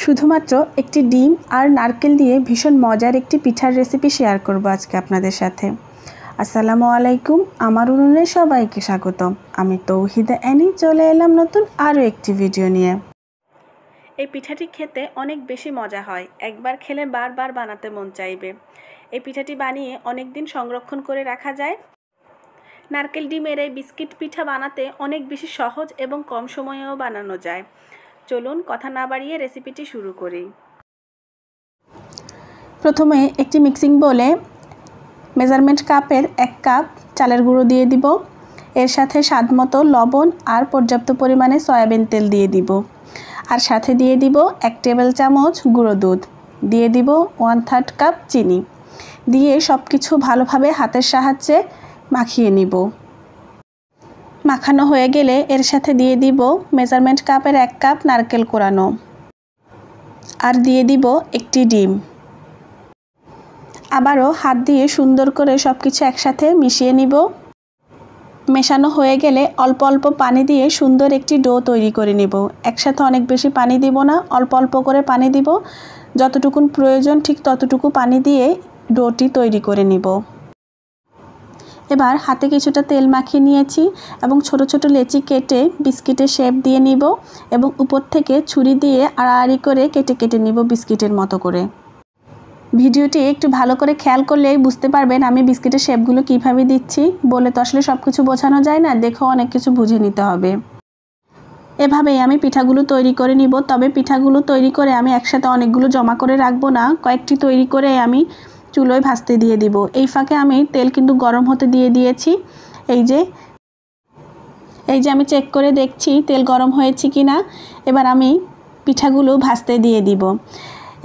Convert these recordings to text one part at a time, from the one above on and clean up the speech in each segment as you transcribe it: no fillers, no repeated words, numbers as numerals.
শুধুমাত্র একটি ডিম আর নারকেল দিয়ে ভীষণ মজার একটি পিঠার রেসিপি শেয়ার করব আজকে আপনাদের সাথে। আসসালামু আলাইকুম, আমার উনুনে সবাইকে স্বাগতম। আমি তৌহিদা অ্যানি চলে এলাম নতুন আরও একটি ভিডিও নিয়ে। এই পিঠাটি খেতে অনেক বেশি মজা হয়, একবার খেলে বারবার বানাতে মন চাইবে। এই পিঠাটি বানিয়ে অনেক দিন সংরক্ষণ করে রাখা যায়। নারকেল ডিমের এই বিস্কিট পিঠা বানাতে অনেক বেশি সহজ এবং কম সময়েও বানানো যায়। চলুন কথা না বাড়িয়ে রেসিপিটি শুরু করি। প্রথমে একটি মিক্সিং বোলে মেজারমেন্ট কাপের 1 কাপ চালের গুঁড়ো দিয়ে দিব। এর সাথে স্বাদমতো লবণ আর পর্যাপ্ত পরিমাণে সয়াবিন তেল দিয়ে দিব। আর সাথে দিয়ে দিব 1 টেবিল চামচ গুঁড়ো দুধ, দিয়ে দিব 1/3 কাপ চিনি, দিয়ে সব কিছু ভালোভাবে হাতের সাহায্যে মাখিয়ে নিব। মাখানো হয়ে গেলে এর সাথে দিয়ে দিব মেজারমেন্ট কাপের 1 কাপ নারকেল কোরানো, আর দিয়ে দিব একটি ডিম। আবারও হাত দিয়ে সুন্দর করে সব কিছু একসাথে মিশিয়ে নিব। মেশানো হয়ে গেলে অল্প অল্প পানি দিয়ে সুন্দর একটি ডো তৈরি করে নিব। একসাথে অনেক বেশি পানি দিব না, অল্প অল্প করে পানি দিব। যতটুকু প্রয়োজন ঠিক ততটুকু পানি দিয়ে ডোটি তৈরি করে নিব। এবার হাতে কিছুটা তেল মাখিয়ে নিয়েছি এবং ছোট ছোট লেচি কেটে বিস্কিটের শেপ দিয়ে নিব এবং উপর থেকে ছুরি দিয়ে আড়াআড়ি করে কেটে কেটে নিব বিস্কিটের মতো করে। ভিডিওটি একটু ভালো করে খেয়াল করলেই বুঝতে পারবেন আমি বিস্কিটের শেপগুলো কীভাবে দিচ্ছি। বলে তো আসলে সব কিছু বোঝানো যায় না, দেখেও অনেক কিছু বুঝে নিতে হবে। এভাবেই আমি পিঠাগুলো তৈরি করে নিব। তবে পিঠাগুলো তৈরি করে আমি একসাথে অনেকগুলো জমা করে রাখবো না, কয়েকটি তৈরি করে আমি চুলোয় ভাজতে দিয়ে দিব। এই ফাঁকে আমি তেল কিন্তু গরম হতে দিয়ে দিয়েছি। এই যে আমি চেক করে দেখছি তেল গরম হয়েছে কি না। এবার আমি পিঠাগুলো ভাজতে দিয়ে দিব।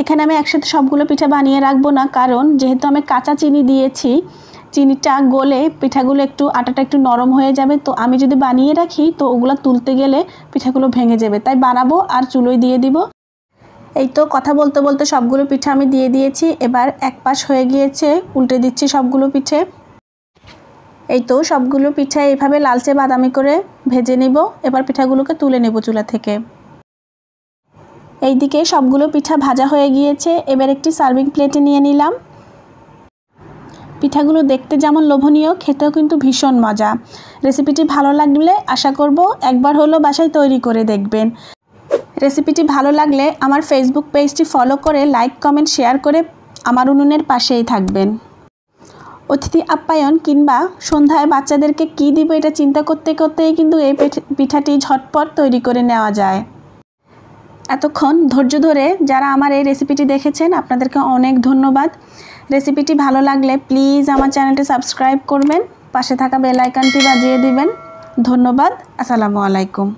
এখানে আমি একসাথে সবগুলো পিঠা বানিয়ে রাখবো না, কারণ যেহেতু আমি কাঁচা চিনি দিয়েছি, চিনিটা গলে পিঠাগুলো আটাটা একটু নরম হয়ে যাবে। তো আমি যদি বানিয়ে রাখি তো ওগুলো তুলতে গেলে পিঠাগুলো ভেঙে যাবে, তাই বানাবো আর চুলোয় দিয়ে দিব। এই তো কথা বলতে বলতে সবগুলো পিঠা আমি দিয়ে দিয়েছি। এবার এক পাশ হয়ে গিয়েছে, উল্টে দিচ্ছি সবগুলো পিঠে। এই তো সবগুলো পিঠা এইভাবে লালচে বাদামি করে ভেজে নিব। এবার পিঠাগুলোকে তুলে নেব চুলা থেকে। এইদিকে সবগুলো পিঠা ভাজা হয়ে গিয়েছে। এবার একটি সার্ভিং প্লেটে নিয়ে নিলাম। পিঠাগুলো দেখতে যেমন লোভনীয়, খেতেও কিন্তু ভীষণ মজা। রেসিপিটি ভালো লাগলে আশা করব একবার হলো বাসায় তৈরি করে দেখবেন। রেসিপিটি ভালো লাগলে আমার ফেসবুক পেজটি ফলো করে লাইক কমেন্ট শেয়ার করে আমার উনুনের পাশেই থাকবেন। অতিথি আপ্যায়ন কিংবা সন্ধ্যায় বাচ্চাদেরকে কী দিব এটা চিন্তা করতে করতেই কিন্তু এই পিঠাটি ঝটপট তৈরি করে নেওয়া যায়। এতক্ষণ ধৈর্য ধরে যারা আমার এই রেসিপিটি দেখেছেন আপনাদেরকে অনেক ধন্যবাদ। রেসিপিটি ভালো লাগলে প্লিজ আমার চ্যানেলটি সাবস্ক্রাইব করবেন, পাশে থাকা বেল আইকনটি বাজিয়ে দিবেন। ধন্যবাদ। আসসালামু আলাইকুম।